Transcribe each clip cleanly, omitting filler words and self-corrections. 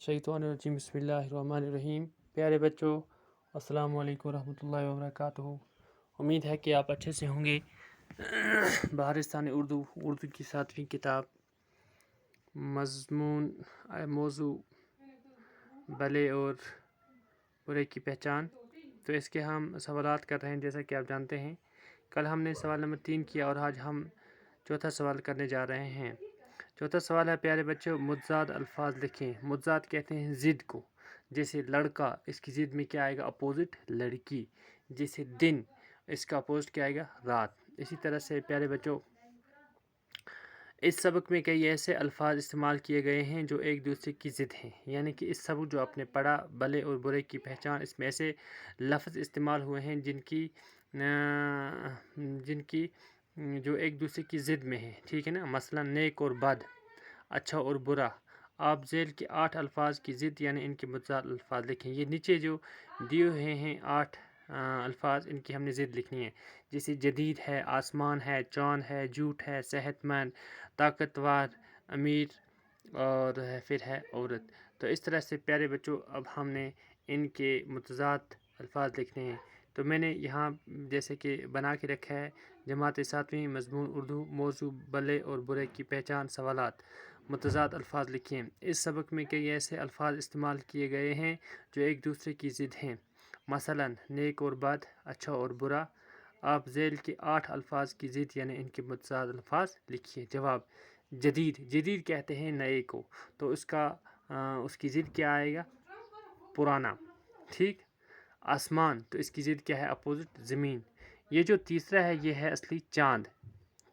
शैतानुर्रजीम बिस्मिल्लाहिर्रहमानिर्रहीम। प्यारे बच्चों, अस्सलाम वालेकुम रहमतुल्लाहि व बरकातुहू। उम्मीद है कि आप अच्छे से होंगे। बहारिस्तान उर्दू की 7वीं किताब मज़मून मौजू भले और बुरे की पहचान, तो इसके हम सवालात कर रहे हैं। जैसा कि आप जानते हैं, कल हमने सवाल नंबर 3 किया और आज हम चौथा सवाल करने जा रहे हैं। चौथा सवाल है, प्यारे बच्चों, मुतज़ाद अल्फाज लिखें। मुतज़ाद कहते हैं ज़िद को। जैसे लड़का, इसकी ज़िद में क्या आएगा? अपोजिट लड़की। जैसे दिन, इसका अपोजिट क्या आएगा? रात। इसी तरह से प्यारे बच्चों, इस सबक में कई ऐसे अल्फाज इस्तेमाल किए गए हैं जो एक दूसरे की ज़िद हैं। यानी कि इस सबक जो आपने पढ़ा, भले और बुरे की पहचान, इसमें ऐसे लफ्ज़ इस्तेमाल हुए हैं जिनकी जो एक दूसरे की ज़िद में है। ठीक है ना? मसलन नेक और बद, अच्छा और बुरा। आप झेल के 8 अल्फाज की ज़िद यानी इनके मुतज़ाद अल्फाज लिखें। ये नीचे जो दिए हुए हैं 8 अल्फाज, इनकी हमने ज़िद लिखनी है। जैसे जदीद है, आसमान है, चाँद है, झूठ है, सेहतमंद, ताकतवर, अमीर और फिर है औरत। तो इस तरह से प्यारे बच्चों, अब हमने इनके मुतज़ाद अल्फाज लिखने हैं। तो मैंने यहाँ जैसे कि बना के रखा है, जमात 7वीं मज़मून उर्दू मौजू भले और बुरे की पहचान सवालात। मुतज़ाद अल्फाज लिखिए। इस सबक में कई ऐसे अल्फाज इस्तेमाल किए गए हैं जो एक दूसरे की ज़िद हैं। मसलन नेक और बद, अच्छा और बुरा। आप झेल के 8 अल्फाज की ज़िद यानी इनके मुतज़ाद अल्फाज लिखिए। जवाब, जदीद। जदीद कहते हैं नए को, तो उसकी ज़िद क्या आएगा? पुराना। ठीक। आसमान, तो इसकी ज़िद क्या है? अपोजिट ज़मीन। ये जो तीसरा है, ये है असली चाँद।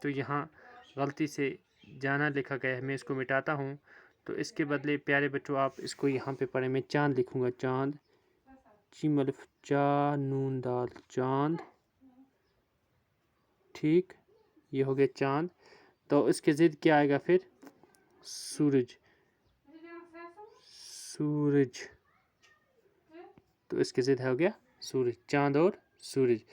तो यहाँ गलती से जाना लिखा गया है, मैं इसको मिटाता हूँ। तो इसके बदले प्यारे बच्चों, आप इसको यहाँ पे पढ़ें। मैं चाँद लिखूँगा, चाँद, चीम अलिफ चा नून दाल, चाँद। ठीक, ये हो गया चाँद। तो इसके ज़िद क्या आएगा फिर? सूरज। सूरज, तो इसके ज़िद हो गया सूरज। चाँद और सूरज।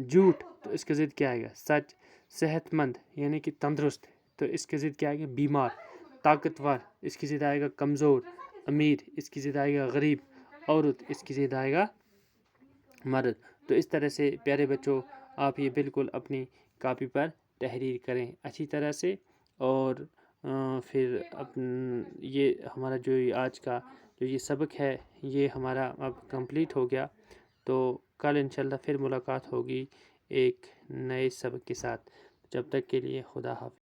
झूठ, तो इसके ज़िद क्या आएगा? सच। सेहतमंद यानी कि तंदुरुस्त, तो इसके ज़िद क्या आएगा? बीमार। ताकतवर, इसकी ज़िद आएगा कमज़ोर। अमीर, इसकी ज़िद आएगा गरीब। औरत, इसकी ज़िद आएगा मर्द। तो इस तरह से प्यारे बच्चों, आप ये बिल्कुल अपनी कॉपी पर तहरीर करें अच्छी तरह से। और फिर ये हमारा जो आज का जो ये सबक है, ये हमारा अब कंप्लीट हो गया। तो कल इंशाल्लाह फिर मुलाकात होगी एक नए सबक के साथ। जब तक के लिए खुदा हाफ़िज़।